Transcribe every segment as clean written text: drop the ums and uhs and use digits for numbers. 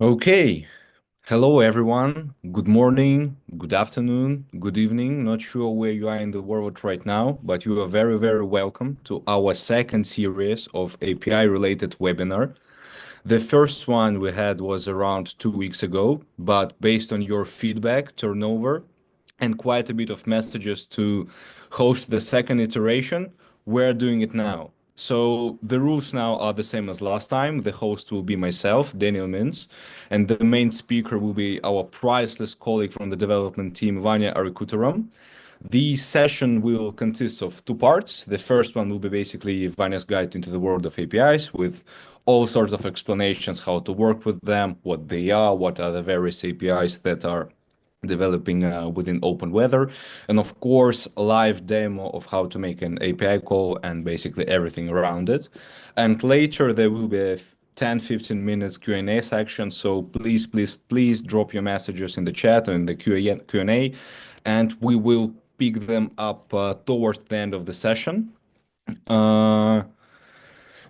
Okay. Hello, everyone. Good morning, good afternoon, good evening. Not sure where you are in the world right now, but you are very, very welcome to our second series of API-related webinar. The first one we had was around 2 weeks ago, but based on your feedback, turnover, and quite a bit of messages to host the second iteration, we're doing it now. So the rules now are the same as last time. The host will be myself, Daniel Mintz, and the main speaker will be our priceless colleague from the development team, Vanya Arikutaram. The session will consist of two parts. The first one will be basically Vanya's guide into the world of APIs with all sorts of explanations how to work with them, what they are, what are the various APIs that are developing within OpenWeather, and of course, a live demo of how to make an API call and basically everything around it. And later there will be a 10-15 minutes Q&A section. So please, please, please drop your messages in the chat and in the Q&A, and we will pick them up towards the end of the session. Uh,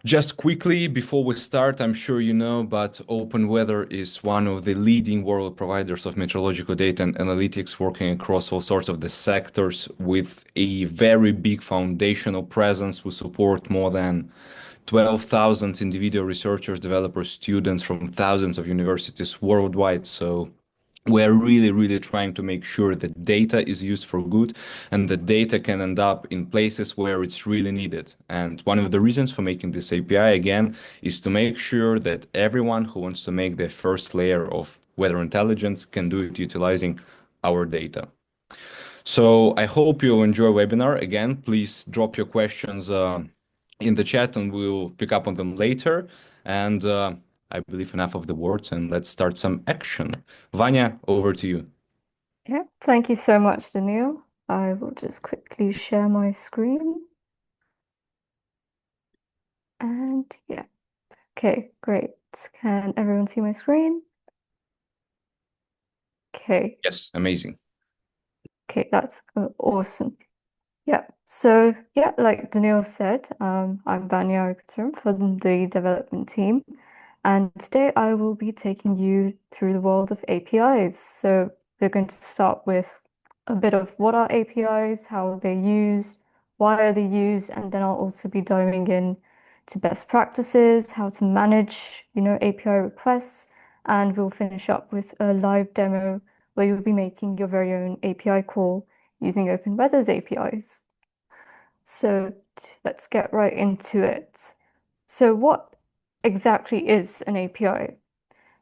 just quickly before we start, I'm sure you know, but OpenWeather is one of the leading world providers of meteorological data and analytics, working across all sorts of the sectors with a very big foundational presence. We support more than 12,000 individual researchers, developers, students from thousands of universities worldwide. So we're really, really trying to make sure that data is used for good and the data can end up in places where it's really needed. And one of the reasons for making this API again is to make sure that everyone who wants to make their first layer of weather intelligence can do it utilizing our data. So I hope you'll enjoy webinar. Again, please drop your questions in the chat and we'll pick up on them later. And I believe enough of the words and let's start some action. Vanya, over to you. Yeah, thank you so much, Daniil. I will just quickly share my screen. And yeah, okay, great. Can everyone see my screen? Okay, Yes, amazing. okay, that's awesome. Yeah, so yeah, like Daniil said, I'm Vanya Arikutram from the development team. And today I will be taking you through the world of APIs. So we're going to start with a bit of what are APIs, how they're used, why are they used, and then I'll also be diving in to best practices, how to manage, API requests, and we'll finish up with a live demo where you'll be making your very own API call using OpenWeather's APIs. So let's get right into it. So what exactly is an API?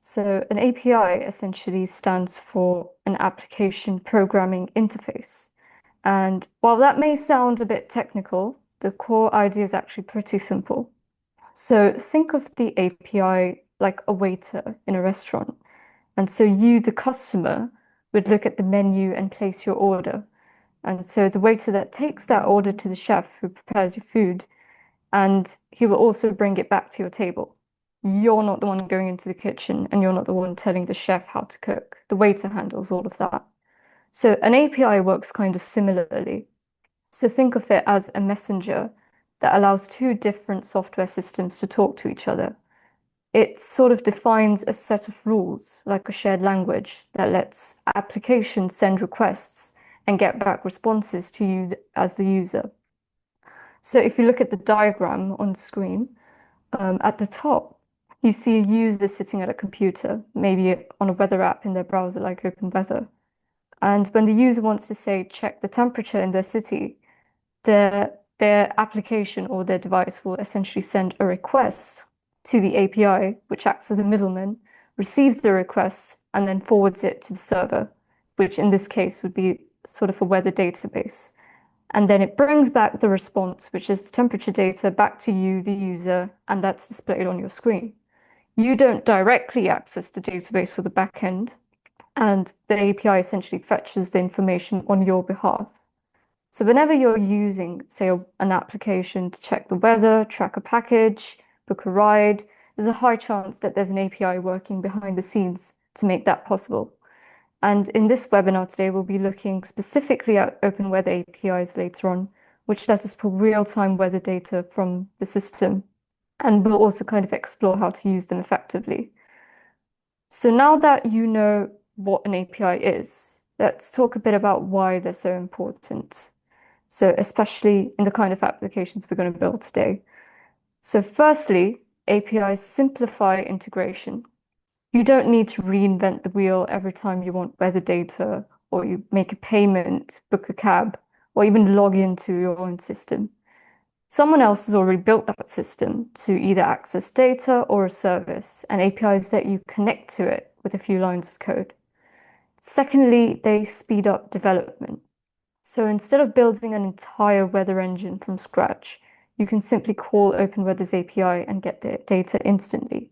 So an API essentially stands for an application programming interface. And while that may sound a bit technical, the core idea is actually pretty simple. So think of the API like a waiter in a restaurant. And so you, the customer, would look at the menu and place your order. And so the waiter that takes that order to the chef who prepares your food, and he will also bring it back to your table. You're not the one going into the kitchen and you're not the one telling the chef how to cook. The waiter handles all of that. So an API works kind of similarly. So think of it as a messenger that allows two different software systems to talk to each other. It sort of defines a set of rules, like a shared language that lets applications send requests and get back responses to you as the user. So if you look at the diagram on screen, at the top, you see a user sitting at a computer, maybe on a weather app in their browser like OpenWeather. And when the user wants to say check the temperature in their city, their application or their device will essentially send a request to the API, which acts as a middleman, receives the request, and then forwards it to the server, which in this case would be sort of a weather database. And then it brings back the response, which is the temperature data, back to you, the user, and that's displayed on your screen. You don't directly access the database or the backend, and the API essentially fetches the information on your behalf. So whenever you're using, say, an application to check the weather, track a package, book a ride, there's a high chance that there's an API working behind the scenes to make that possible. And in this webinar today, we'll be looking specifically at OpenWeather APIs later on, which let us pull real-time weather data from the system. And we'll also kind of explore how to use them effectively. So now that you know what an API is, let's talk a bit about why they're so important. So especially in the kind of applications we're going to build today. So firstly, APIs simplify integration. You don't need to reinvent the wheel every time you want weather data, or you make a payment, book a cab, or even log into your own system. Someone else has already built that system to either access data or a service, and APIs let you connect to it with a few lines of code. Secondly, they speed up development. So instead of building an entire weather engine from scratch, you can simply call OpenWeather's API and get the data instantly.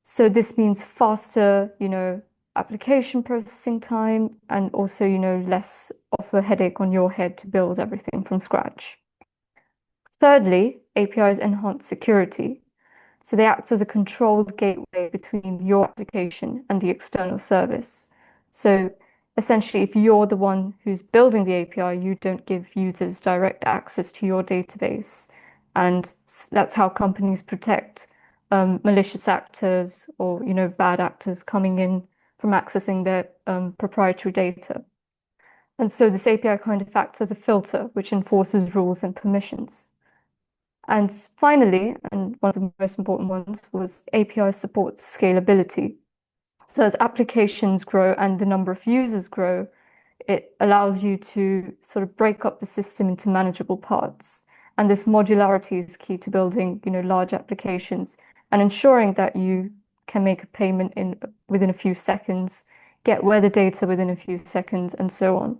So this means faster, application processing time and also, less of a headache on your head to build everything from scratch. Thirdly, APIs enhance security. So they act as a controlled gateway between your application and the external service. So essentially, if you're the one who's building the API, you don't give users direct access to your database. And that's how companies protect malicious actors or, bad actors coming in from accessing their proprietary data. And so this API kind of acts as a filter, which enforces rules and permissions. And finally, and one of the most important ones, was API supports scalability. So as applications grow and the number of users grow, it allows you to sort of break up the system into manageable parts. And this modularity is key to building, large applications and ensuring that you can make a payment within a few seconds, get weather data within a few seconds, and so on.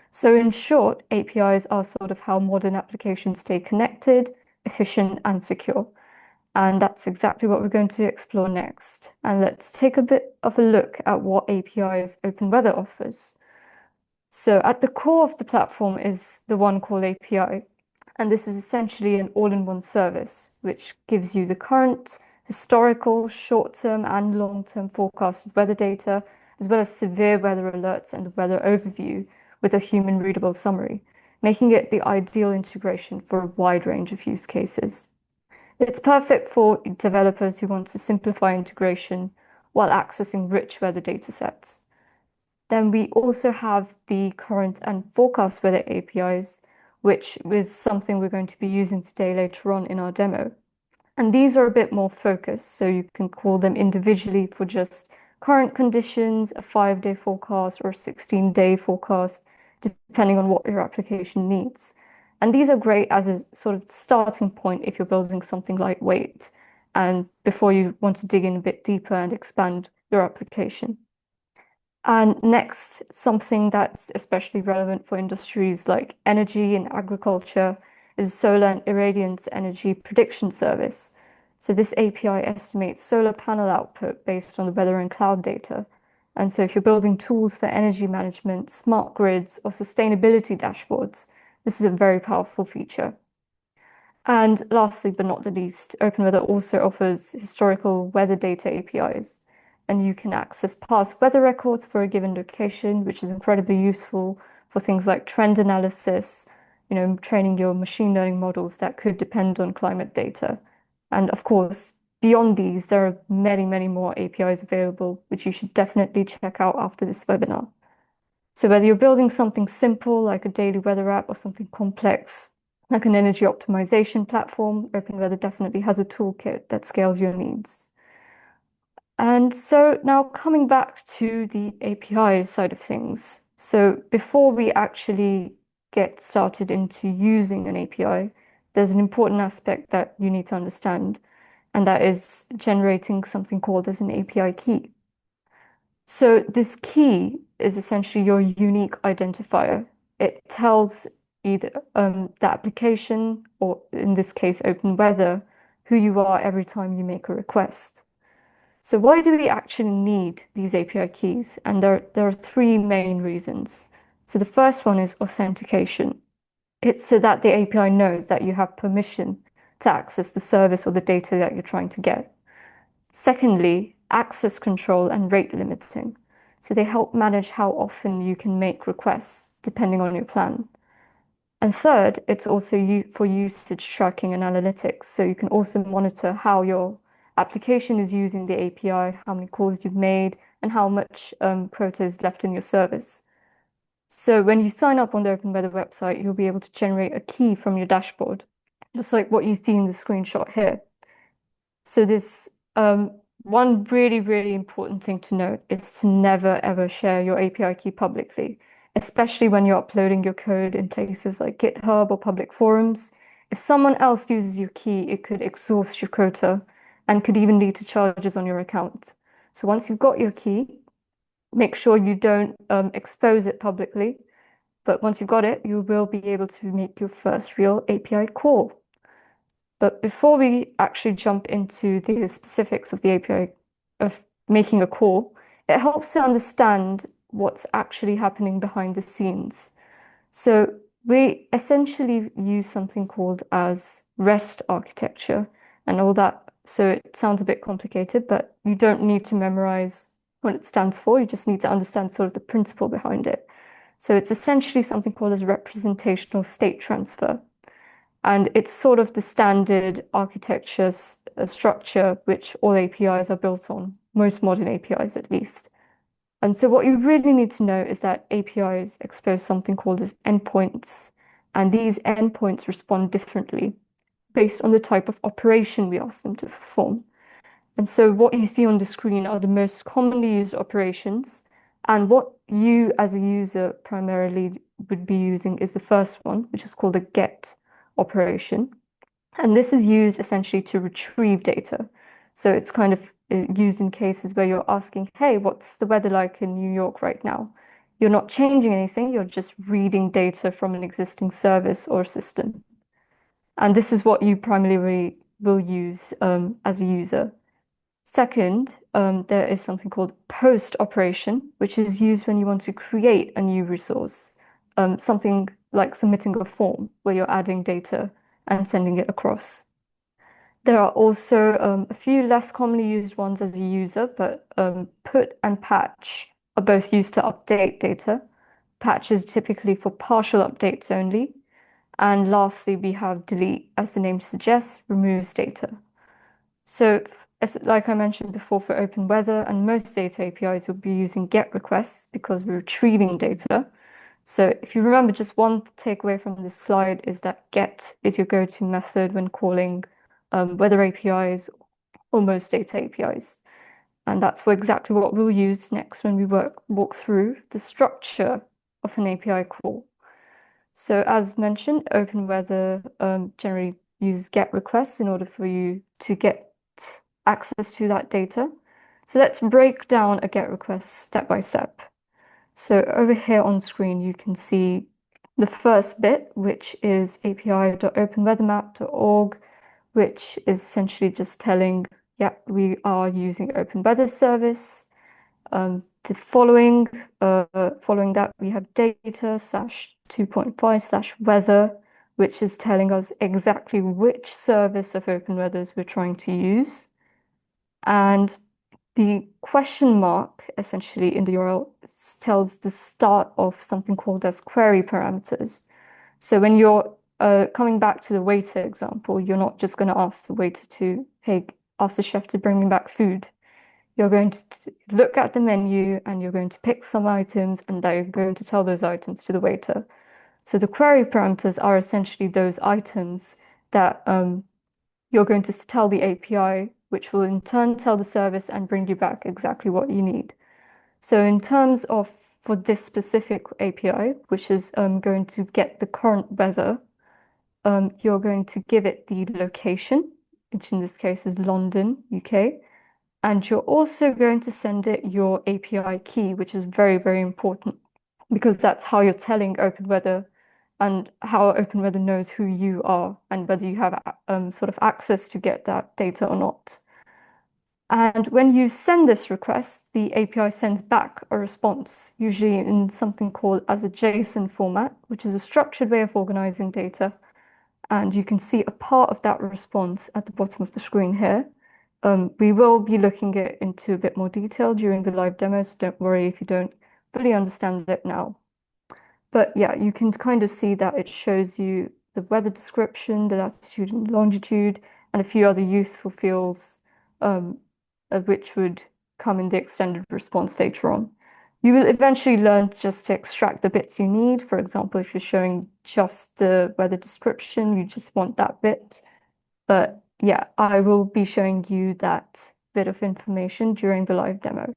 So in short, APIs are sort of how modern applications stay connected, efficient, and secure. And that's exactly what we're going to explore next. And let's take a bit of a look at what APIs OpenWeather offers. So at the core of the platform is the OneCall API. And this is essentially an all-in-one service, which gives you the current, historical, short-term, and long-term forecasted weather data, as well as severe weather alerts and weather overview with a human-readable summary, making it the ideal integration for a wide range of use cases. It's perfect for developers who want to simplify integration while accessing rich weather data sets. Then we also have the current and forecast weather APIs, which is something we're going to be using today later on in our demo. And these are a bit more focused, so you can call them individually for just current conditions, a 5-day forecast, or a 16-day forecast, depending on what your application needs. And these are great as a sort of starting point if you're building something lightweight and before you want to dig in a bit deeper and expand your application. And next, something that's especially relevant for industries like energy and agriculture is Solar and Irradiance Energy Prediction Service. So this API estimates solar panel output based on the weather and cloud data. And so if you're building tools for energy management, smart grids, or sustainability dashboards, this is a very powerful feature. And lastly, but not the least, OpenWeather also offers historical weather data APIs. And you can access past weather records for a given location, which is incredibly useful for things like trend analysis, training your machine learning models that could depend on climate data. And of course, beyond these, there are many, many more APIs available, which you should definitely check out after this webinar. So whether you're building something simple like a daily weather app or something complex like an energy optimization platform, OpenWeather definitely has a toolkit that scales your needs. And so now coming back to the API side of things. So before we actually get started into using an API, there's an important aspect that you need to understand, and that is generating something called as an API key. So this key is essentially your unique identifier. It tells either the application, or in this case, OpenWeather, who you are every time you make a request. So why do we actually need these API keys? And there are three main reasons. So the first one is authentication. It's so that the API knows that you have permission to access the service or the data that you're trying to get. Secondly, access control and rate limiting. So they help manage how often you can make requests depending on your plan. And third, it's also for usage tracking and analytics. So you can also monitor how your application is using the API, how many calls you've made, and how much quota is left in your service. So when you sign up on the OpenWeather website, you'll be able to generate a key from your dashboard, just like what you see in the screenshot here. So this one really, really important thing to note is to never ever share your API key publicly, especially when you're uploading your code in places like GitHub or public forums. If someone else uses your key, it could exhaust your quota and could even lead to charges on your account. So once you've got your key, make sure you don't expose it publicly. But once you've got it, you will be able to make your first real API call. But before we actually jump into the specifics of the API of making a call, it helps to understand what's actually happening behind the scenes. So we essentially use something called as REST architecture and all that. So it sounds a bit complicated, but you don't need to memorize what it stands for. You just need to understand sort of the principle behind it. So it's essentially something called as representational state transfer. And it's sort of the standard architecture structure which all APIs are built on, most modern APIs at least. And so what you really need to know is that APIs expose something called as endpoints, and these endpoints respond differently based on the type of operation we ask them to perform. And so what you see on the screen are the most commonly used operations, and what you as a user primarily would be using is the first one, which is called a GET operation. And this is used essentially to retrieve data. So it's kind of used in cases where you're asking, hey, what's the weather like in New York right now? You're not changing anything, you're just reading data from an existing service or system. And this is what you primarily will use as a user. Second, there is something called post operation, which is used when you want to create a new resource, something like submitting a form where you're adding data and sending it across. There are also a few less commonly used ones as a user, but put and patch are both used to update data. Patch is typically for partial updates only. And lastly, we have delete, as the name suggests, removes data. So, like I mentioned before, for OpenWeather and most data APIs, you'll be using GET requests because we're retrieving data. So if you remember, just one takeaway from this slide is that GET is your go-to method when calling weather APIs or most data APIs. And that's exactly what we'll use next when we walk through the structure of an API call. So as mentioned, OpenWeather generally uses GET requests in order for you to get access to that data. So let's break down a GET request step by step. So over here on screen, you can see the first bit, which is api.openweathermap.org, which is essentially just telling, yeah, we are using OpenWeather service. The following that, we have data slash 2.5 slash weather, which is telling us exactly which service of OpenWeathers we're trying to use. And the question mark essentially in the URL tells the start of something called as query parameters. So when you're coming back to the waiter example, you're not just going to ask the waiter to, hey, ask the chef to bring me back food. You're going to look at the menu and you're going to pick some items and they're going to tell those items to the waiter. So the query parameters are essentially those items that you're going to tell the API, which will in turn tell the service and bring you back exactly what you need. So in terms of for this specific API, which is going to get the current weather, you're going to give it the location, which in this case is London, UK. And you're also going to send it your API key, which is very, very important because that's how you're telling OpenWeather and how OpenWeather knows who you are and whether you have sort of access to get that data or not. And when you send this request, the API sends back a response, usually in something called as a JSON format, which is a structured way of organizing data. And you can see a part of that response at the bottom of the screen here. We will be looking into a bit more detail during the live demo, so don't worry if you don't fully understand it now. But yeah, you can kind of see that it shows you the weather description, the latitude and longitude, and a few other useful fields um, which would come in the extended response later on. You will eventually learn just to extract the bits you need. For example, if you're showing just the weather description, you just want that bit. But yeah, I will be showing you that bit of information during the live demo.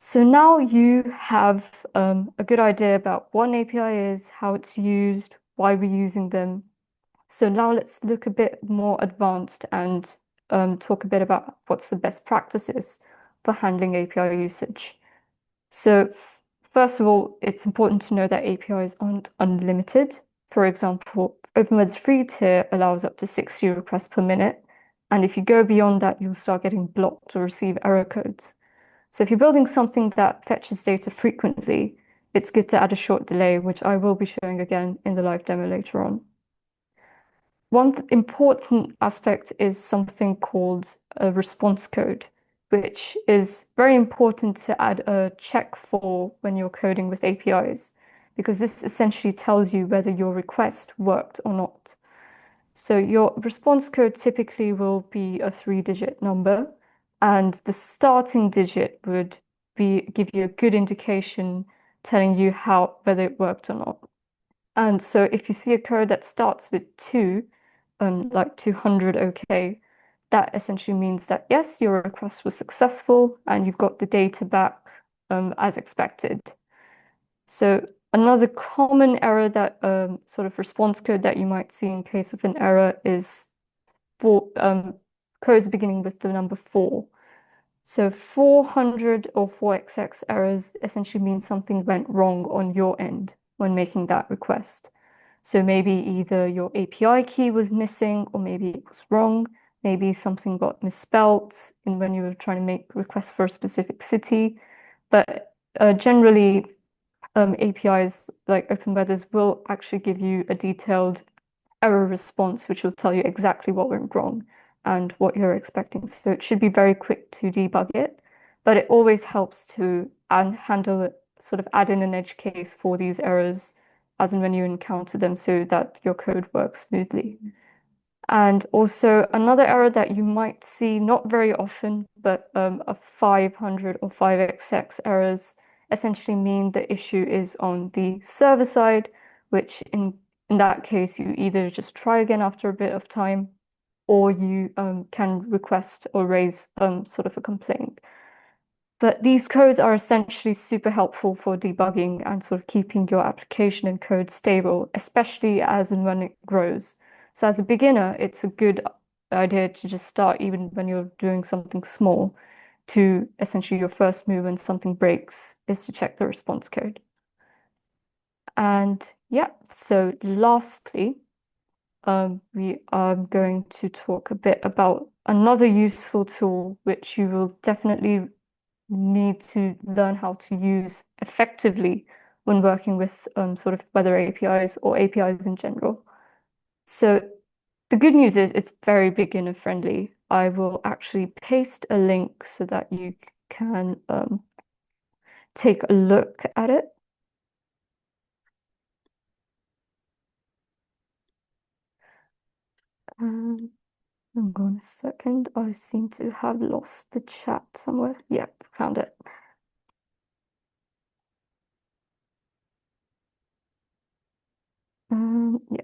So now you have a good idea about what an API is, how it's used, why we're using them. So now let's look a bit more advanced and talk a bit about what's the best practices for handling API usage. So first of all, it's important to know that APIs aren't unlimited. For example, OpenWeb's free tier allows up to 60 requests per minute. And if you go beyond that, you'll start getting blocked or receive error codes. So if you're building something that fetches data frequently, it's good to add a short delay, which I will be showing again in the live demo later on. One important aspect is something called a response code, which is very important to add a check for when you're coding with APIs, because this essentially tells you whether your request worked or not. So your response code typically will be a 3-digit number, and the starting digit would give you a good indication telling you whether it worked or not. And so if you see a code that starts with 2, like 200 OK, that essentially means that yes, your request was successful and you've got the data back as expected. So another common error that sort of response code that you might see in case of an error is for codes beginning with the number 4. So 400 or 4XX errors essentially mean something went wrong on your end when making that request. So maybe either your API key was missing or maybe it was wrong. Maybe something got misspelt when you were trying to make requests for a specific city. But generally, APIs like OpenWeathers will actually give you a detailed error response, which will tell you exactly what went wrong and what you're expecting. So it should be very quick to debug it, but it always helps to handle it, sort of add in an edge case for these errors as and when you encounter them so that your code works smoothly. And also another error that you might see not very often, but a 500 or 5XX errors essentially mean the issue is on the server side, which in that case, you either just try again after a bit of time, or you can request or raise sort of a complaint. But these codes are essentially super helpful for debugging and sort of keeping your application and code stable, especially as and when it grows. So as a beginner, it's a good idea to just start even when you're doing something small to essentially your first move when something breaks is to check the response code. And yeah, so lastly, we are going to talk a bit about another useful tool, which you will definitely need to learn how to use effectively when working with sort of weather APIs or APIs in general. So the good news is it's very beginner friendly. I will actually paste a link so that you can take a look at it. Hang on a second. I seem to have lost the chat somewhere. Yep, found it. Yeah,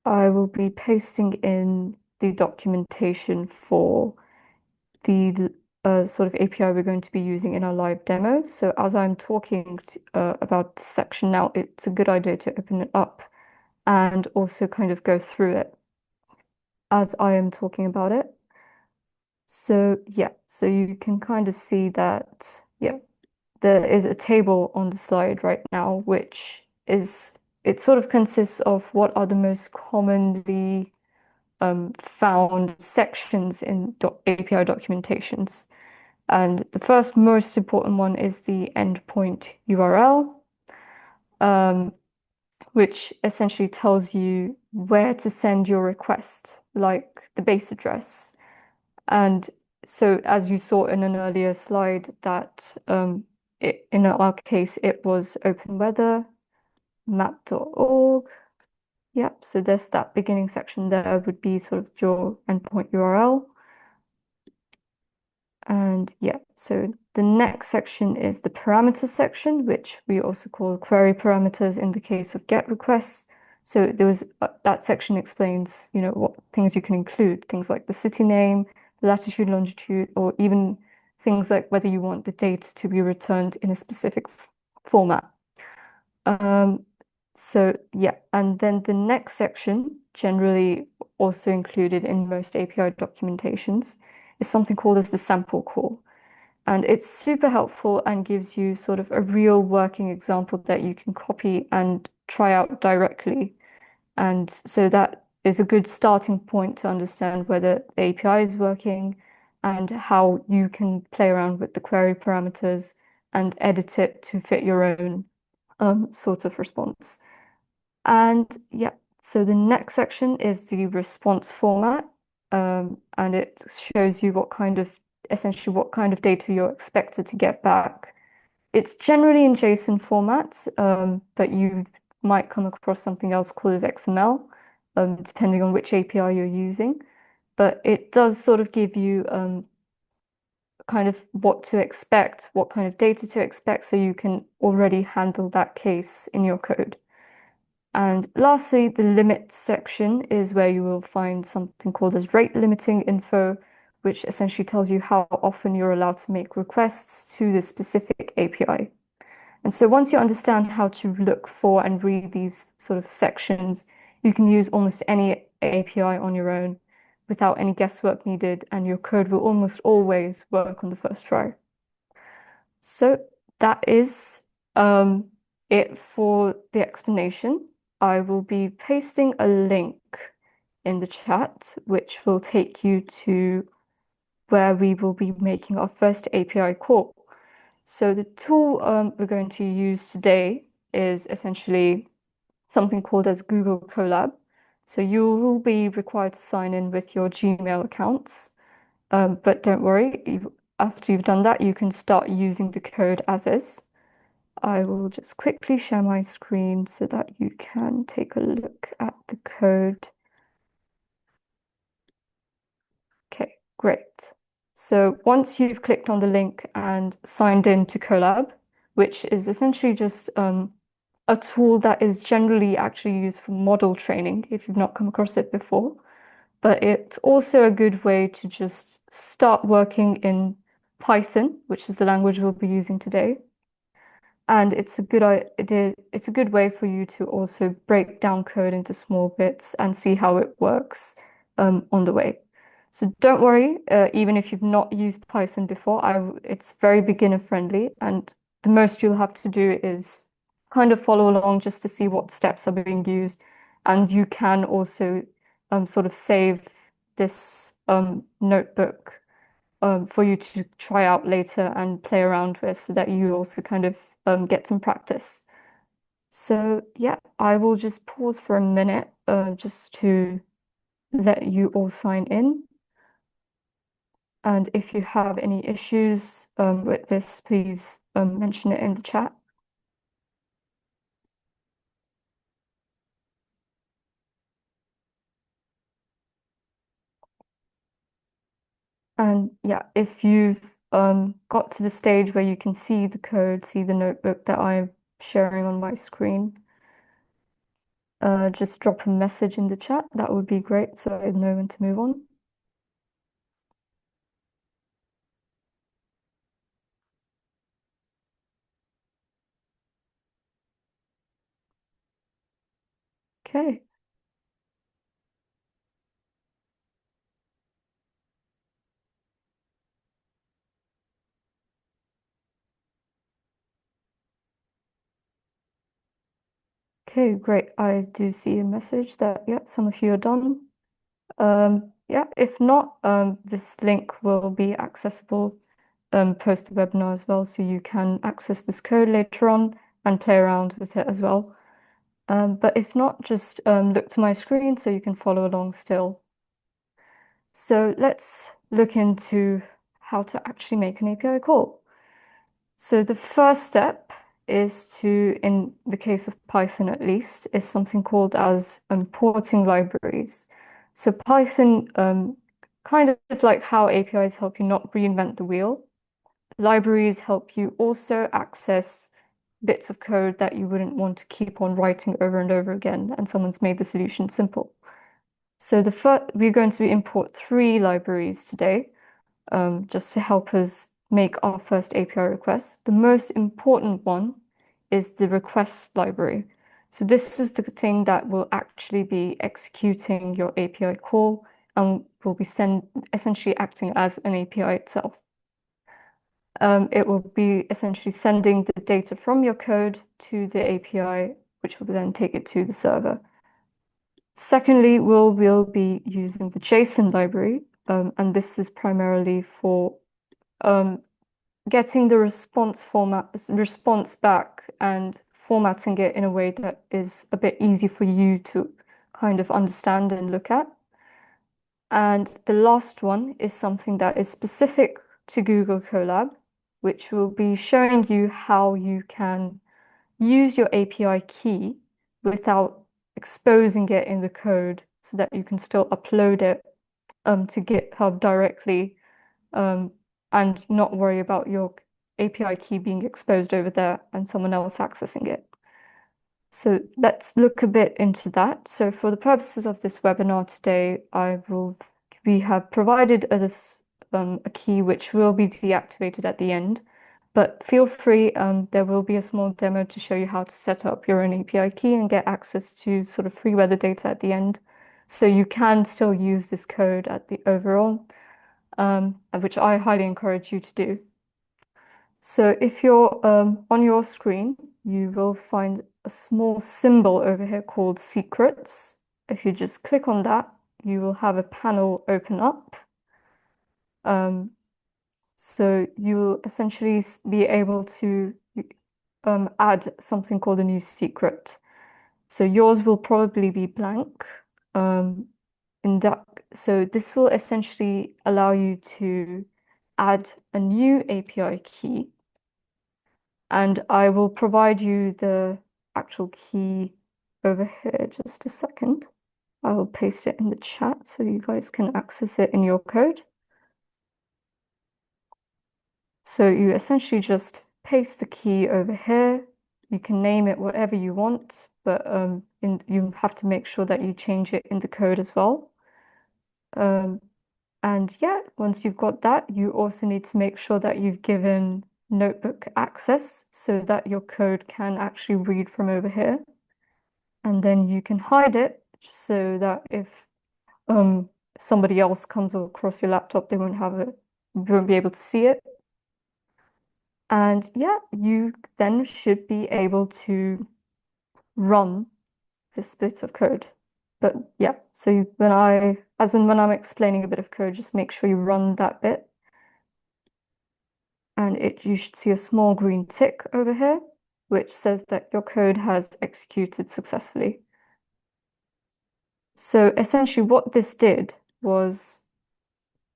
I will be pasting in the documentation for the sort of API we're going to be using in our live demo. So as I'm talking about this section now, it's a good idea to open it up and also kind of go through it as I am talking about it. So yeah, so you can kind of see that, yeah, there is a table on the slide right now, which is, it sort of consists of what are the most commonly found sections in API documentations. And the first most important one is the endpoint URL, which essentially tells you where to send your request, like the base address. And so as you saw in an earlier slide that in our case, it was OpenWeather, map.org. Yep, so there's that beginning section there would be sort of your endpoint URL. And yeah, so the next section is the parameters section, which we also call query parameters in the case of GET requests. So that section explains, what things you can include, things like the city name, latitude, longitude, or even things like whether you want the data to be returned in a specific format. So yeah, and then the next section, generally also included in most API documentations, is something called as the sample call. And it's super helpful and gives you sort of a real working example that you can copy and try out directly. And so that is a good starting point to understand whether the API is working and how you can play around with the query parameters and edit it to fit your own sort of response. And yeah, so the next section is the response format, and it shows you essentially what kind of data you're expected to get back. It's generally in JSON format, but you might come across something else called as XML, depending on which API you're using. But it does sort of give you kind of what to expect, what kind of data to expect, so you can already handle that case in your code. And lastly, the limits section is where you will find something called as rate limiting info, which essentially tells you how often you're allowed to make requests to the specific API. And so once you understand how to look for and read these sort of sections, you can use almost any API on your own without any guesswork needed, and your code will almost always work on the first try. So that is it for the explanation. I will be pasting a link in the chat, which will take you to where we will be making our first API call. So the tool we're going to use today is essentially something called as Google Colab. So you will be required to sign in with your Gmail accounts. But don't worry, after you've done that, you can start using the code as is. I will just quickly share my screen so that you can take a look at the code. Okay, great. So once you've clicked on the link and signed in to Colab, which is essentially just a tool that is generally actually used for model training, if you've not come across it before. But it's also a good way to just start working in Python, which is the language we'll be using today. And it's a good way for you to also break down code into small bits and see how it works on the way. So don't worry, even if you've not used Python before, it's very beginner friendly, and the most you'll have to do is kind of follow along just to see what steps are being used. And you can also sort of save this notebook for you to try out later and play around with so that you also kind of get some practice. So yeah, I will just pause for a minute just to let you all sign in. And if you have any issues with this, please mention it in the chat. And yeah, if you've got to the stage where you can see the code, see the notebook that I'm sharing on my screen, just drop a message in the chat. That would be great so I know when to move on. Okay. Okay, great. I do see a message that, yeah, some of you are done. Yeah, if not, this link will be accessible post the webinar as well, so you can access this code later on and play around with it as well. But if not, just look to my screen so you can follow along still. So let's look into how to actually make an API call. So the first step is to, in the case of Python at least, is something called as porting libraries. So Python, kind of like how APIs help you not reinvent the wheel, libraries help you also access bits of code that you wouldn't want to keep on writing over and over again, and someone's made the solution simple. So we're going to import 3 libraries today, just to help us make our first API request. The most important one is the request library. So this is the thing that will actually be executing your API call and will be essentially acting as an API itself. It will be essentially sending the data from your code to the API, which will then take it to the server. Secondly, we'll be using the JSON library, and this is primarily for getting the response back and formatting it in a way that is a bit easy for you to kind of understand and look at. And the last one is something that is specific to Google Colab, which will be showing you how you can use your API key without exposing it in the code so that you can still upload it to GitHub directly, and not worry about your API key being exposed over there and someone else accessing it. So let's look a bit into that. So for the purposes of this webinar today, we have provided a key which will be deactivated at the end, but feel free, there will be a small demo to show you how to set up your own API key and get access to sort of free weather data at the end. So you can still use this code at the overall, which I highly encourage you to do. So if you're on your screen, you will find a small symbol over here called secrets. If you just click on that, you will have a panel open up. So you will essentially be able to add something called a new secret. So yours will probably be blank. So this will essentially allow you to add a new API key. And I will provide you the actual key over here just a second. I will paste it in the chat so you guys can access it in your code. So you essentially just paste the key over here. You can name it whatever you want, but you have to make sure that you change it in the code as well. And yeah, once you've got that, you also need to make sure that you've given Notebook access so that your code can actually read from over here. And then you can hide it so that if somebody else comes across your laptop, they won't be able to see it. And yeah, you then should be able to run this bit of code. But yeah, so when I'm explaining a bit of code, just make sure you run that bit. And you should see a small green tick over here, which says that your code has executed successfully. So essentially what this did was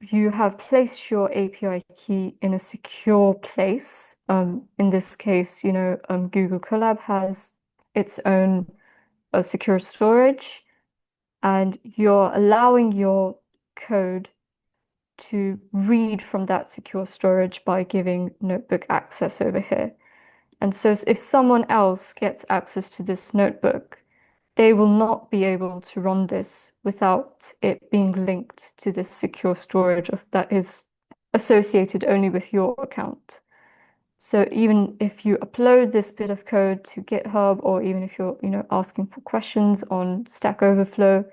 you have placed your API key in a secure place. In this case, Google Colab has its own secure storage, and you're allowing your code to read from that secure storage by giving Notebook access over here. And so if someone else gets access to this notebook, they will not be able to run this without it being linked to this secure storage that is associated only with your account. So even if you upload this bit of code to GitHub, or even if you're, asking for questions on Stack Overflow,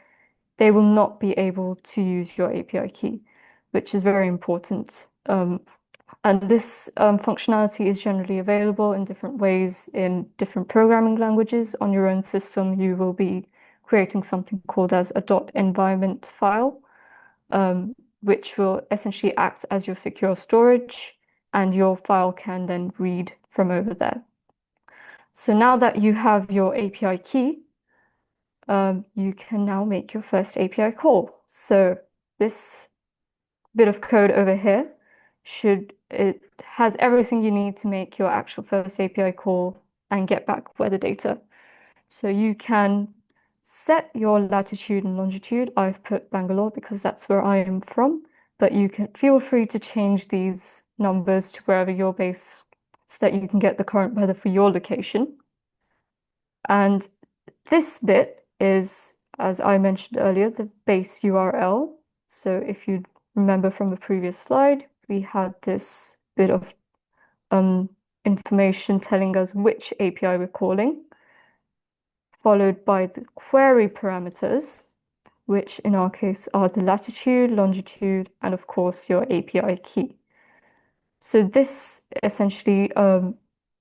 they will not be able to use your API key, which is very important. And this functionality is generally available in different ways in different programming languages. On your own system, you will be creating something called as a .environment file, which will essentially act as your secure storage, and your file can then read from over there. So now that you have your API key, you can now make your first API call. So this bit of code over here it has everything you need to make your actual first API call and get back weather data. So you can set your latitude and longitude. I've put Bangalore because that's where I am from, but you can feel free to change these numbers to wherever you're based so that you can get the current weather for your location. And this bit is, as I mentioned earlier, the base URL. So if you remember from the previous slide, we had this bit of information telling us which API we're calling, followed by the query parameters, which in our case are the latitude, longitude, and of course your API key. So this essentially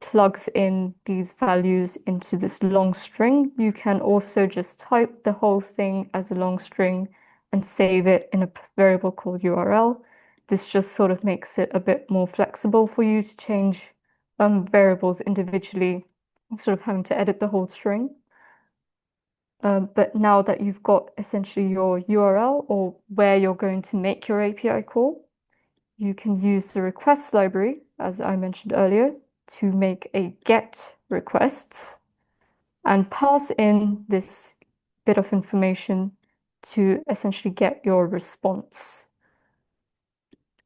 plugs in these values into this long string. You can also just type the whole thing as a long string and save it in a variable called URL. This just sort of makes it a bit more flexible for you to change variables individually instead of having to edit the whole string. But now that you've got essentially your URL or where you're going to make your API call, you can use the requests library, as I mentioned earlier, to make a GET request and pass in this bit of information to essentially get your response.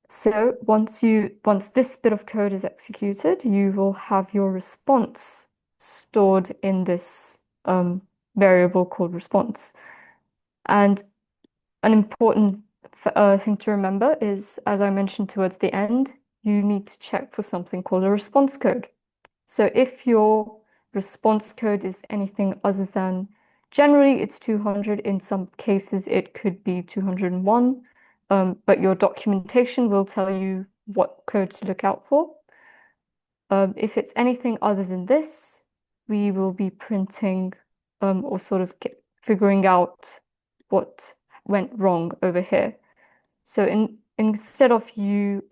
So once this bit of code is executed, you will have your response stored in this variable called response. And an important thing to remember is, as I mentioned towards the end, you need to check for something called a response code. So if your response code is anything other than, generally it's 200, in some cases it could be 201, but your documentation will tell you what code to look out for. If it's anything other than this, we will be printing or sort of figuring out what went wrong over here. So instead of you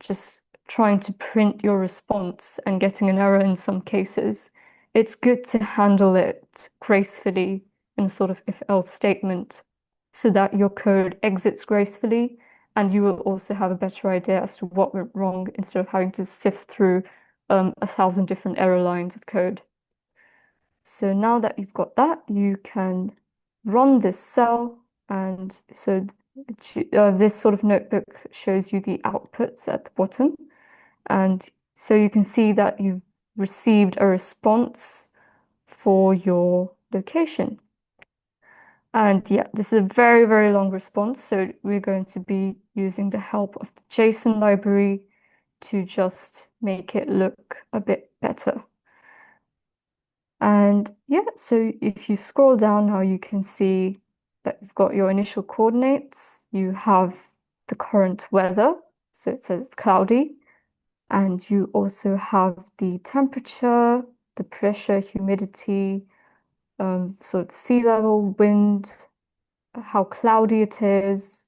just trying to print your response and getting an error in some cases, it's good to handle it gracefully in a sort of if-else statement so that your code exits gracefully and you will also have a better idea as to what went wrong instead of having to sift through 1,000 different error lines of code. So now that you've got that, you can run this cell, and so this sort of notebook shows you the outputs at the bottom. And so you can see that you've received a response for your location. And yeah, this is a very, very long response. So we're going to be using the help of the JSON library to just make it look a bit better. And yeah, so if you scroll down now, you can see that you've got your initial coordinates, you have the current weather, so it says it's cloudy, and you also have the temperature, the pressure, humidity, sort of sea level, wind, how cloudy it is,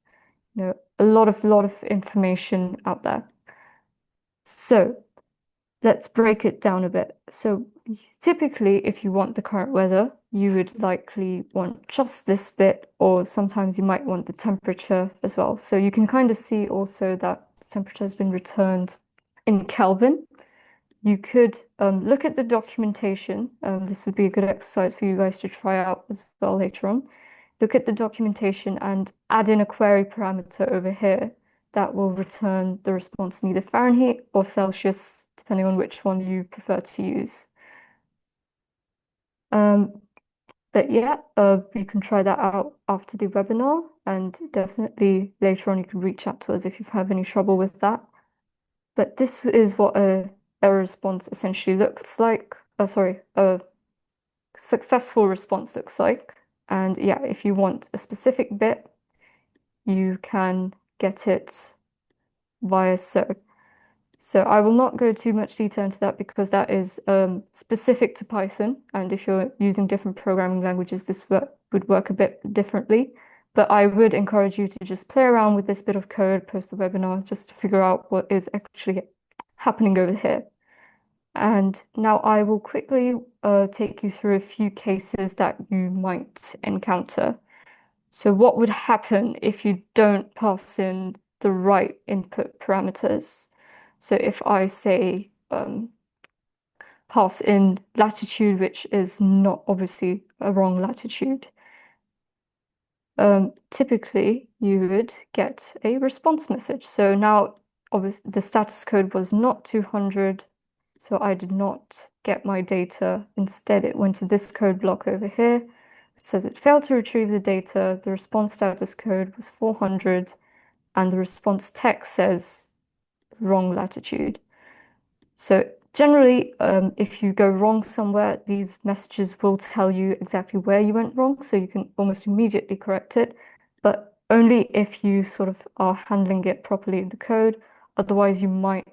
a lot of information out there. So let's break it down a bit. So typically, if you want the current weather, you would likely want just this bit, or sometimes you might want the temperature as well. So you can kind of see also that the temperature has been returned in Kelvin. You could look at the documentation. This would be a good exercise for you guys to try out as well later on. Look at the documentation and add in a query parameter over here that will return the response in either Fahrenheit or Celsius, depending on which one you prefer to use. But yeah, you can try that out after the webinar, and definitely later on you can reach out to us if you have any trouble with that. But this is what a error response essentially looks like. Sorry, a successful response looks like. And yeah, if you want a specific bit, you can get it via so. So I will not go too much detail into that because that is specific to Python. And if you're using different programming languages, this would work a bit differently. But I would encourage you to just play around with this bit of code post the webinar just to figure out what is actually happening over here. And now I will quickly take you through a few cases that you might encounter. So what would happen if you don't pass in the right input parameters? So if I say pass in latitude, which is not obviously a wrong latitude, typically you would get a response message. So now obviously the status code was not 200, so I did not get my data. Instead, it went to this code block over here. It says it failed to retrieve the data. The response status code was 400, and the response text says wrong latitude. So generally, if you go wrong somewhere, these messages will tell you exactly where you went wrong, so you can almost immediately correct it, but only if you sort of are handling it properly in the code. Otherwise, you might,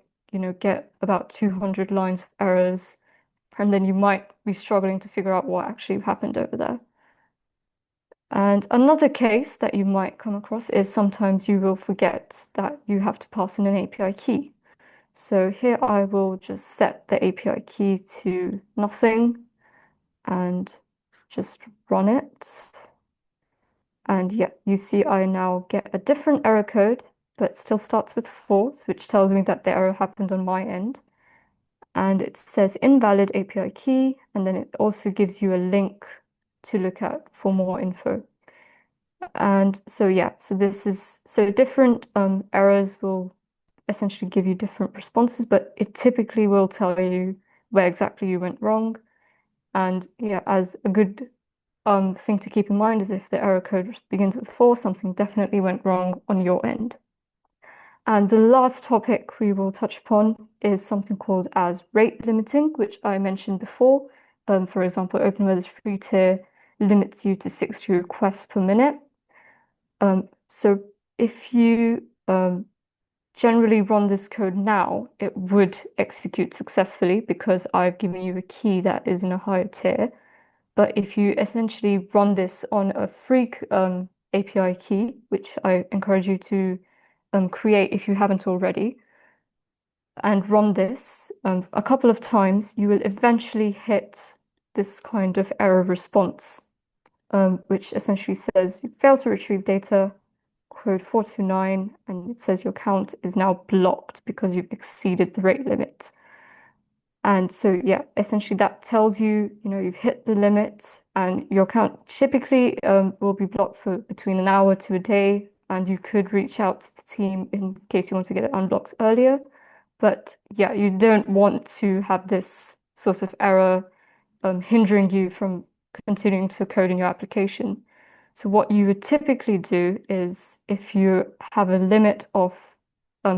get about 200 lines of errors, and then you might be struggling to figure out what actually happened over there. And another case that you might come across is sometimes you will forget that you have to pass in an API key. So here I will just set the API key to nothing and just run it. And yeah, you see I now get a different error code, but still starts with false, which tells me that the error happened on my end. And it says invalid API key, and then it also gives you a link to look at for more info. And so yeah, so different errors will essentially give you different responses, but it typically will tell you where exactly you went wrong. And yeah, as a good thing to keep in mind is if the error code begins with 4, something definitely went wrong on your end. And the last topic we will touch upon is something called as rate limiting, which I mentioned before. For example, OpenWeather's free tier limits you to 60 requests per minute. So if you generally run this code now, it would execute successfully because I've given you a key that is in a higher tier. But if you essentially run this on a free API key, which I encourage you to create if you haven't already, and run this a couple of times, you will eventually hit this kind of error response, which essentially says you failed to retrieve data, code 429, and it says your count is now blocked because you've exceeded the rate limit. And so, yeah, essentially that tells you, you've hit the limit and your account typically will be blocked for between an hour to a day. And you could reach out to the team in case you want to get it unblocked earlier. But yeah, you don't want to have this sort of error hindering you from continuing to code in your application. So what you would typically do is if you have a limit of,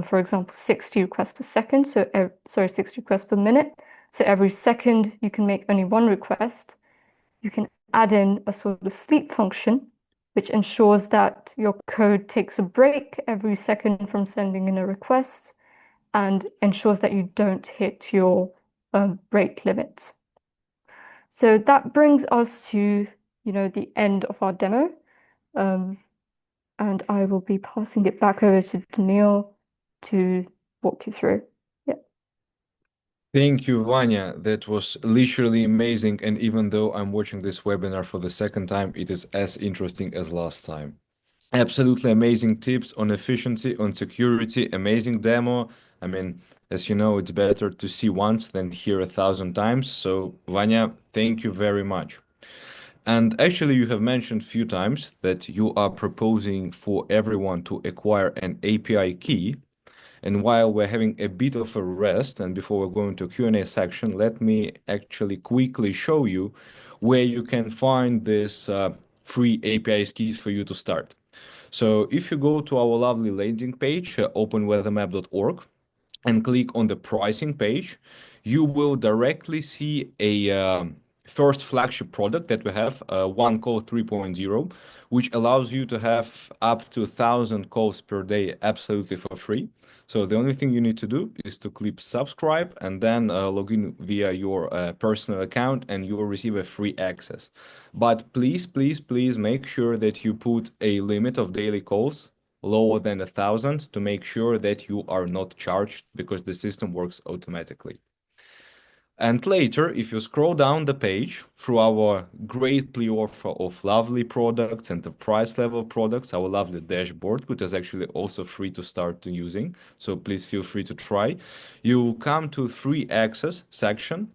for example, 60 requests per second, so sorry, 60 requests per minute. So every second you can make only one request. You can add in a sort of sleep function, which ensures that your code takes a break every second from sending in a request and ensures that you don't hit your rate limits. So that brings us to, the end of our demo. And I will be passing it back over to Daniil to walk you through. Yeah. Thank you, Vanya. That was literally amazing. And even though I'm watching this webinar for the second time, it is as interesting as last time. Absolutely amazing tips on efficiency, on security, amazing demo. I mean, as you know, it's better to see once than hear 1,000 times. So, Vanya, thank you very much. And actually, you have mentioned a few times that you are proposing for everyone to acquire an API key. And while we're having a bit of a rest, and before we're going to Q&A section, let me actually quickly show you where you can find this free API keys for you to start. So if you go to our lovely landing page, openweathermap.org, and click on the pricing page, you will directly see a first flagship product that we have, OneCall 3.0, which allows you to have up to 1,000 calls per day absolutely for free. So the only thing you need to do is to click subscribe and then log in via your personal account and you will receive a free access. But please, please, please make sure that you put a limit of daily calls lower than 1,000 to make sure that you are not charged because the system works automatically. And later, if you scroll down the page through our great plethora of lovely products, enterprise level products, our lovely dashboard, which is actually also free to start using, so please feel free to try. You come to free access section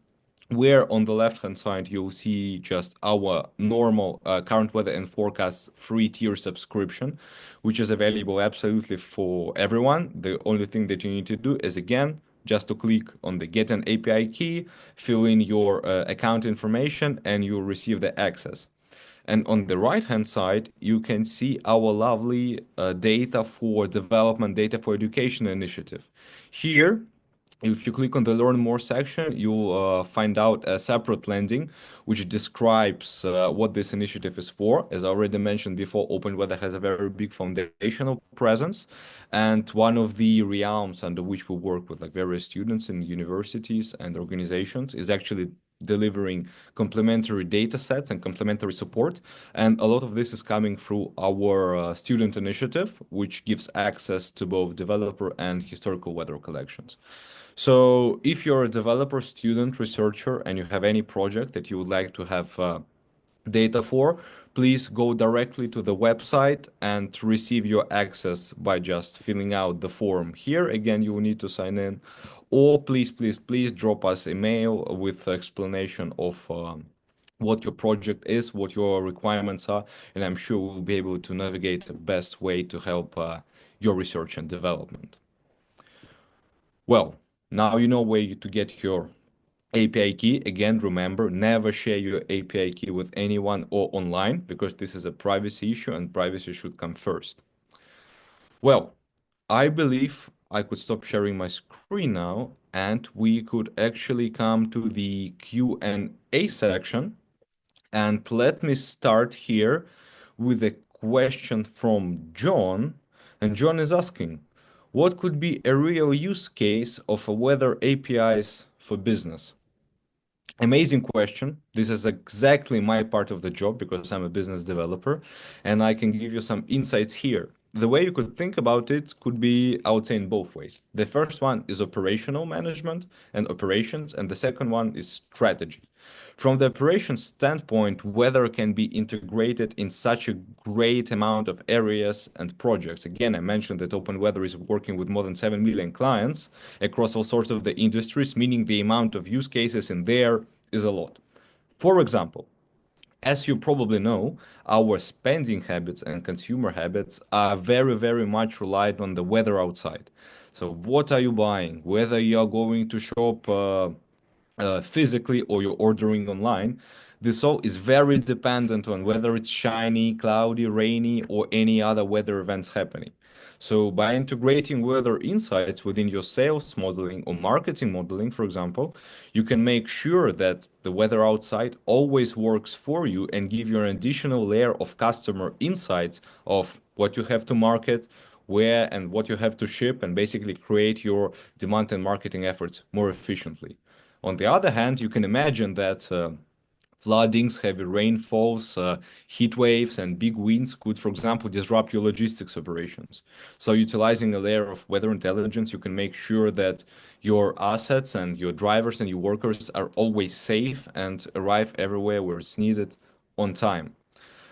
where on the left-hand side you'll see just our normal current weather and forecast free tier subscription, which is available absolutely for everyone. The only thing that you need to do is, again, just to click on the Get an API key, fill in your account information, and you'll receive the access. And on the right-hand side, you can see our lovely data for development, data for education initiative. Here, if you click on the Learn More section, you'll find out a separate landing which describes what this initiative is for. As I already mentioned before, Open Weather has a very big foundational presence, and one of the realms under which we work with like various students in universities and organizations is actually delivering complementary data sets and complementary support. And a lot of this is coming through our student initiative, which gives access to both developer and historical weather collections. So if you're a developer, student, researcher, and you have any project that you would like to have data for, please go directly to the website and receive your access by just filling out the form here. Again, you will need to sign in, or please drop us a mail with explanation of what your project is, what your requirements are, and I'm sure we'll be able to navigate the best way to help your research and development. Well, now you know where to get your API key. Again, remember, never share your API key with anyone or online because this is a privacy issue and privacy should come first. Well, I believe I could stop sharing my screen now and we could actually come to the Q&A section. And let me start here with a question from John. And John is asking, what could be a real use case of a weather APIs for business? Amazing question. This is exactly my part of the job because I'm a business developer and I can give you some insights here. The way you could think about it could be, I would say, in both ways. The first one is operational management and operations, and the second one is strategy. From the operations standpoint, weather can be integrated in such a great amount of areas and projects. Again, I mentioned that Open Weather is working with more than 7 million clients across all sorts of the industries, meaning the amount of use cases in there is a lot. For example, as you probably know, our spending habits and consumer habits are very much reliant on the weather outside. So what are you buying? Whether you are going to shop physically or you're ordering online, this all is very dependent on whether it's shiny, cloudy, rainy, or any other weather events happening. So by integrating weather insights within your sales modeling or marketing modeling, for example, you can make sure that the weather outside always works for you and give you an additional layer of customer insights of what you have to market, where and what you have to ship, and basically create your demand and marketing efforts more efficiently. On the other hand, you can imagine that floodings, heavy rainfalls, heat waves, and big winds could, for example, disrupt your logistics operations. So, utilizing a layer of weather intelligence, you can make sure that your assets and your drivers and your workers are always safe and arrive everywhere where it's needed on time.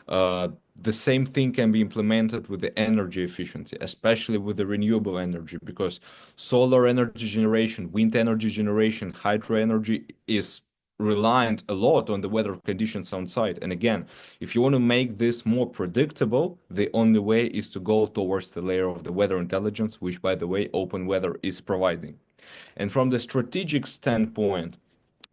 The same thing can be implemented with the energy efficiency, especially with the renewable energy, because solar energy generation, wind energy generation, hydro energy is reliant a lot on the weather conditions on site. And again, if you want to make this more predictable, the only way is to go towards the layer of the weather intelligence, which, by the way, Open Weather is providing. And from the strategic standpoint,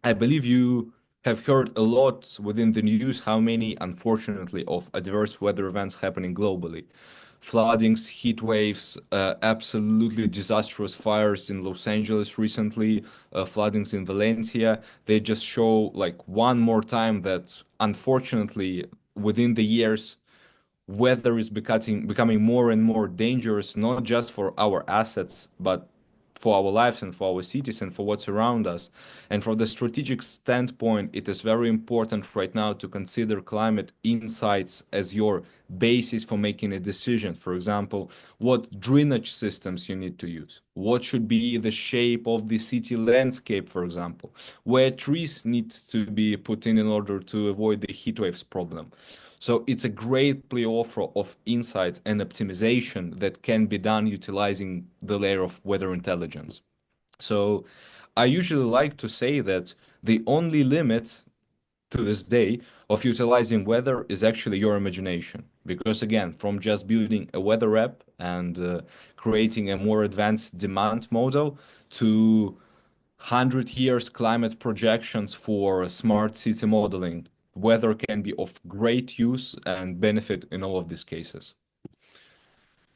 I believe you have heard a lot within the news how many, unfortunately, of adverse weather events happening globally. Floodings, heat waves, absolutely disastrous fires in Los Angeles recently, floodings in Valencia. They just show like one more time that unfortunately within the years weather is becoming more and more dangerous, not just for our assets, but for our lives and for our cities and for what's around us. And from the strategic standpoint, it is very important right now to consider climate insights as your basis for making a decision. For example, what drainage systems you need to use, what should be the shape of the city landscape, for example, where trees need to be put in order to avoid the heat waves problem. So it's a great play offer of insights and optimization that can be done utilizing the layer of weather intelligence. So I usually like to say that The only limit to this day of utilizing weather is actually your imagination. Because again, from just building a weather app and creating a more advanced demand model to 100 years climate projections for smart city modeling, weather can be of great use and benefit in all of these cases.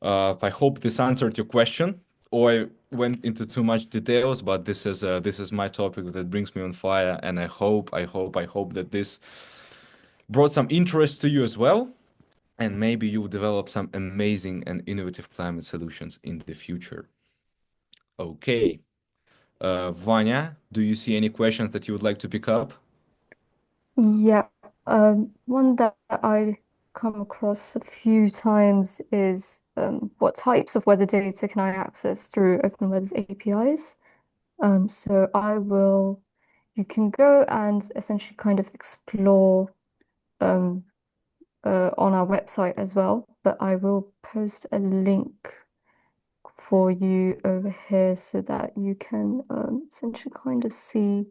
I hope this answered your question, or I went into too much details, but this is my topic that brings me on fire, and I hope that this brought some interest to you as well, and maybe you will develop some amazing and innovative climate solutions in the future. Okay. Vanya, do you see any questions that you would like to pick up? Yeah, one that I come across a few times is what types of weather data can I access through OpenWeather's APIs? So you can go and essentially kind of explore um, on our website as well, but I will post a link for you over here so that you can essentially kind of see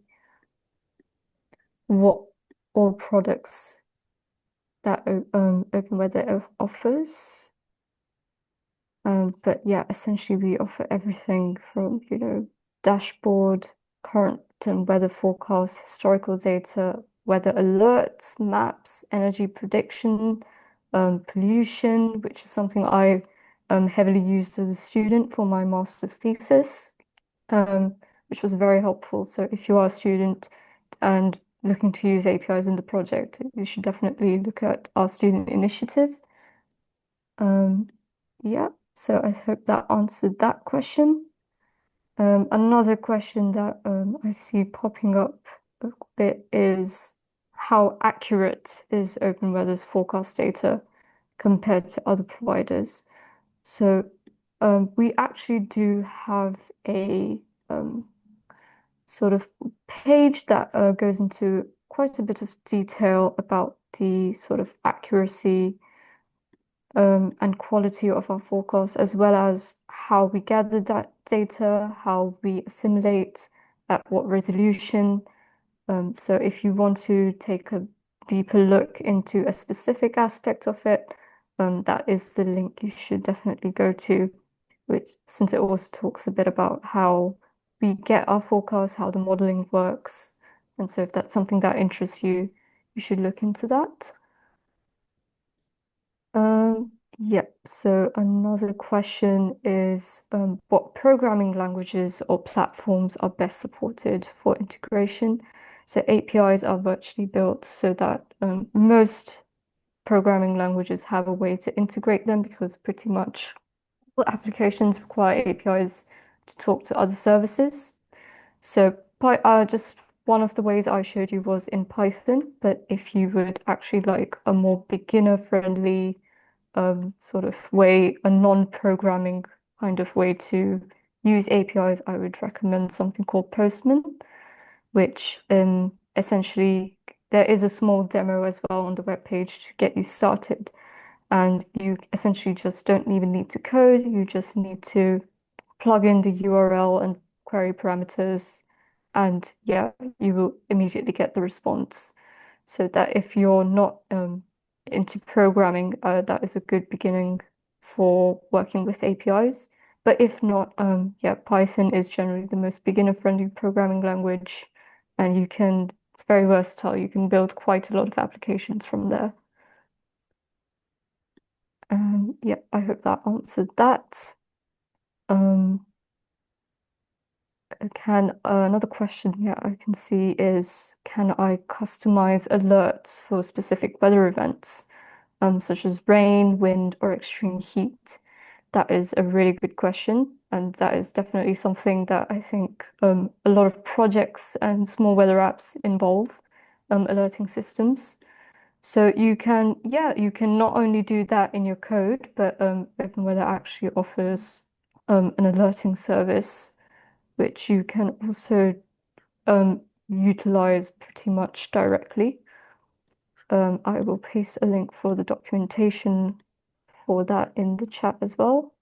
what all products that OpenWeather offers. But yeah, essentially we offer everything from, dashboard, current and weather forecasts, historical data, weather alerts, maps, energy prediction, pollution, which is something I heavily used as a student for my master's thesis, which was very helpful. So if you are a student and looking to use APIs in the project, you should definitely look at our student initiative. Um, yeah, so I hope that answered that question. Another question that I see popping up a bit is how accurate is OpenWeather's forecast data compared to other providers? So we actually do have a sort of page that goes into quite a bit of detail about the sort of accuracy and quality of our forecast, as well as how we gather that data, how we assimilate, at what resolution. So if you want to take a deeper look into a specific aspect of it, that is the link you should definitely go to, which since it also talks a bit about how we get our forecast, how the modeling works. And so if that's something that interests you, you should look into that. Yeah, so another question is what programming languages or platforms are best supported for integration? So APIs are virtually built so that most programming languages have a way to integrate them because pretty much all applications require APIs to talk to other services. So just one of the ways I showed you was in Python, but if you would actually like a more beginner-friendly sort of way, a non-programming kind of way to use APIs, I would recommend something called Postman, which essentially there is a small demo as well on the web page to get you started. And you essentially just don't even need to code, you just need to plug in the URL and query parameters, and yeah, you will immediately get the response. So that if you're not into programming, that is a good beginning for working with APIs. But if not, yeah, Python is generally the most beginner-friendly programming language, and it's very versatile. You can build quite a lot of applications from there. Yeah, I hope that answered that. Um, another question here I can see is, can I customize alerts for specific weather events, such as rain, wind, or extreme heat? That is a really good question, and that is definitely something that I think a lot of projects and small weather apps involve, alerting systems. So you can not only do that in your code, but OpenWeather actually offers an alerting service, which you can also utilize pretty much directly. I will paste a link for the documentation for that in the chat as well.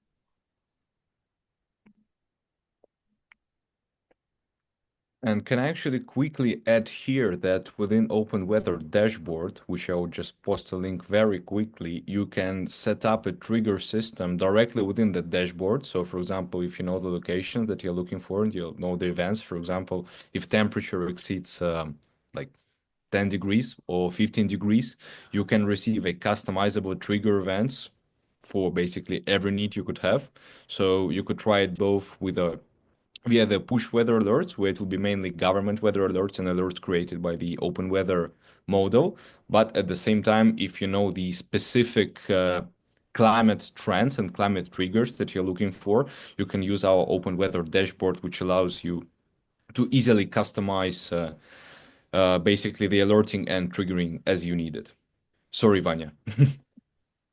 And can I actually quickly add here that within Open Weather dashboard, which I will just post a link very quickly, you can set up a trigger system directly within the dashboard. So for example, if you know the location that you're looking for and you know the events, for example, if temperature exceeds like 10 degrees or 15 degrees, you can receive a customizable trigger events for basically every need you could have. So you could try it both with a via the push weather alerts, where it will be mainly government weather alerts and alerts created by the open weather model. But at the same time, if you know the specific climate trends and climate triggers that you're looking for, you can use our open weather dashboard, which allows you to easily customize basically the alerting and triggering as you need it. Sorry, Vanya.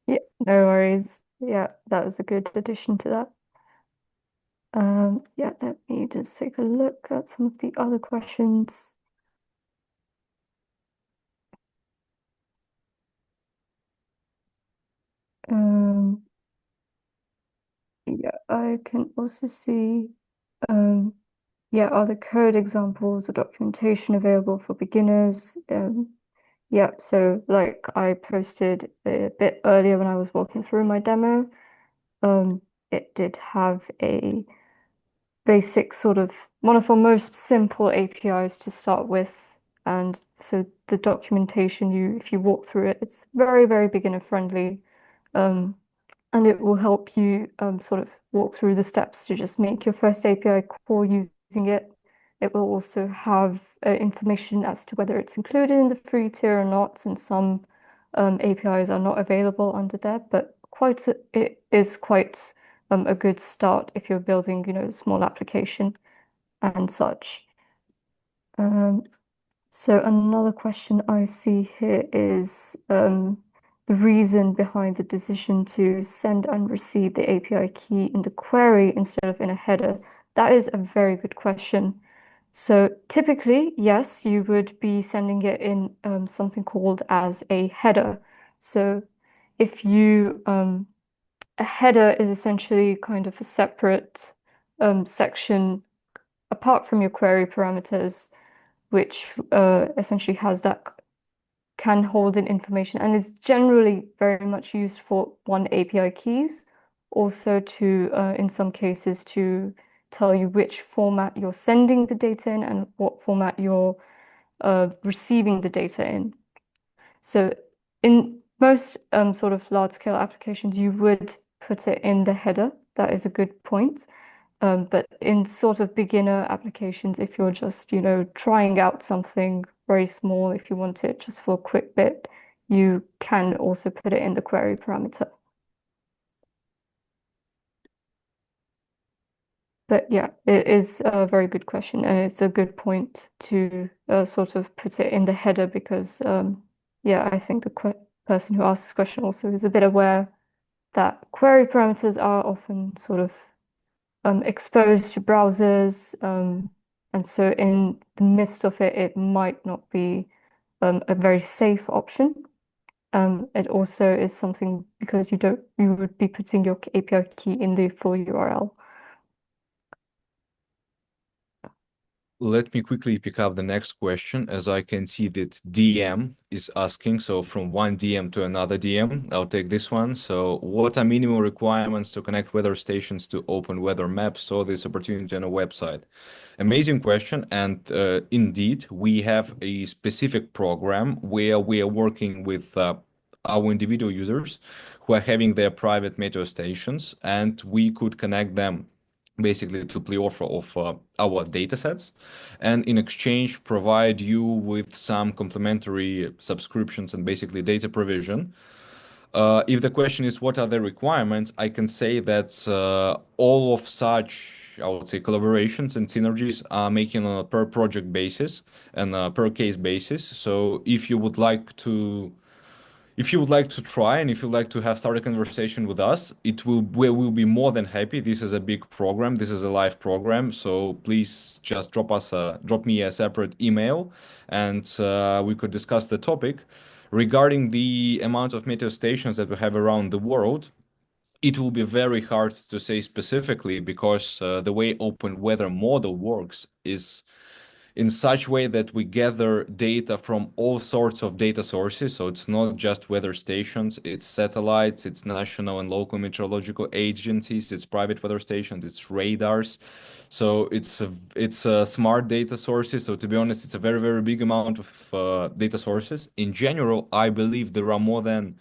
Yeah, no worries. Yeah, that was a good addition to that. Yeah, let me just take a look at some of the other questions. Um, yeah, I can also see, um, yeah, are the code examples or documentation available for beginners? Yeah, so like I posted a bit earlier when I was walking through my demo, um, it did have a basic sort of one of our most simple APIs to start with. And so the documentation, if you walk through it, it's very, very beginner friendly. Um, and it will help you sort of walk through the steps to just make your first API call using it. It will also have information as to whether it's included in the free tier or not, since some APIs are not available under there, but it is quite a good start if you're building, a small application and such. Um, so another question I see here is the reason behind the decision to send and receive the API key in the query instead of in a header. That is a very good question. So typically, yes, you would be sending it in something called as a header. So if you a header is essentially kind of a separate section apart from your query parameters, which essentially has that can hold in information and is generally very much used for one API keys, also to in some cases to tell you which format you're sending the data in and what format you're receiving the data in. So in most sort of large scale applications, you would put it in the header. That is a good point. But in sort of beginner applications, if you're just, trying out something very small, if you want it just for a quick bit, you can also put it in the query parameter. But yeah, it is a very good question, and it's a good point to sort of put it in the header because, yeah, I think the que person who asked this question also is a bit aware that query parameters are often sort of exposed to browsers. And so in the midst of it, it might not be a very safe option. It also is something because you would be putting your API key in the full URL. Let me quickly pick up the next question, as I can see that DM is asking. So from one DM to another DM, I'll take this one. So what are minimum requirements to connect weather stations to open weather maps? So this opportunity on a website. Amazing question. And indeed, we have a specific program where we are working with our individual users who are having their private meteo stations, and we could connect them basically to play offer of our data sets, and in exchange provide you with some complementary subscriptions and basically data provision. If the question is what are the requirements, I can say that all of such, I would say, collaborations and synergies are making on a per project basis and a per case basis. So if you would like to try and if you'd like to have start a conversation with us, we will be more than happy. This is a big program. This is a live program. So please just drop me a separate email and we could discuss the topic. Regarding the amount of meteo stations that we have around the world, it will be very hard to say specifically because the way open weather model works is in such way that we gather data from all sorts of data sources. So it's not just weather stations, it's satellites, it's national and local meteorological agencies, it's private weather stations, it's radars. So it's smart data sources. So to be honest, it's a very, very big amount of data sources. In general, I believe there are more than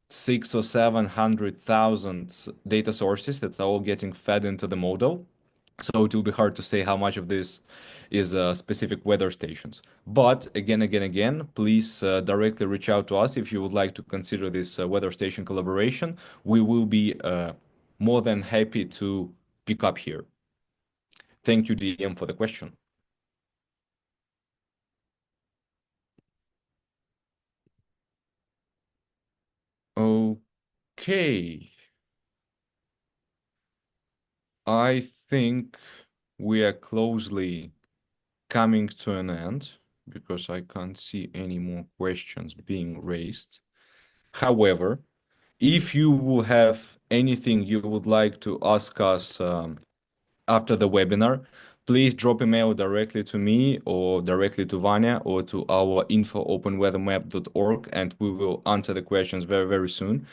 600,000 or 700,000 data sources that are all getting fed into the model. So it will be hard to say how much of this is specific weather stations. But again, please directly reach out to us if you would like to consider this weather station collaboration. We will be more than happy to pick up here. Thank you, DM, for the question. Okay. I think we are closely coming to an end because I can't see any more questions being raised. However, if you will have anything you would like to ask us after the webinar, please drop a mail directly to me or directly to Vanya or to our info@openweathermap.org, and we will answer the questions very, very soon.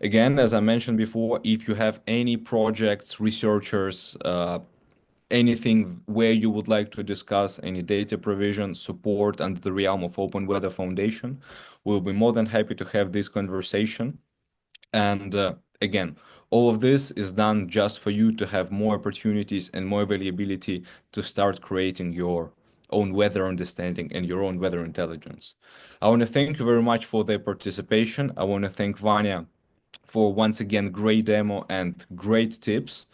Again, as I mentioned before, if you have any projects, researchers, anything where you would like to discuss any data provision support under the realm of Open Weather Foundation, we'll be more than happy to have this conversation. And again, all of this is done just for you to have more opportunities and more availability to start creating your own weather understanding and your own weather intelligence. I want to thank you very much for the participation. I want to thank Vanya for once again great demo and great tips.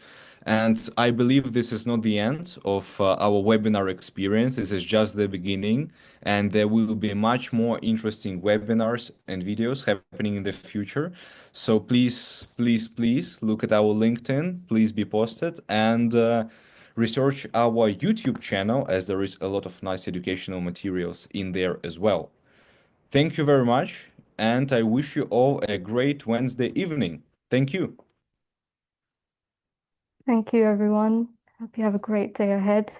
And I believe this is not the end of our webinar experience. This is just the beginning, and there will be much more interesting webinars and videos happening in the future. So please look at our LinkedIn. Please be posted and research our YouTube channel, as there is a lot of nice educational materials in there as well. Thank you very much, and I wish you all a great Wednesday evening. Thank you. Thank you, everyone. Hope you have a great day ahead.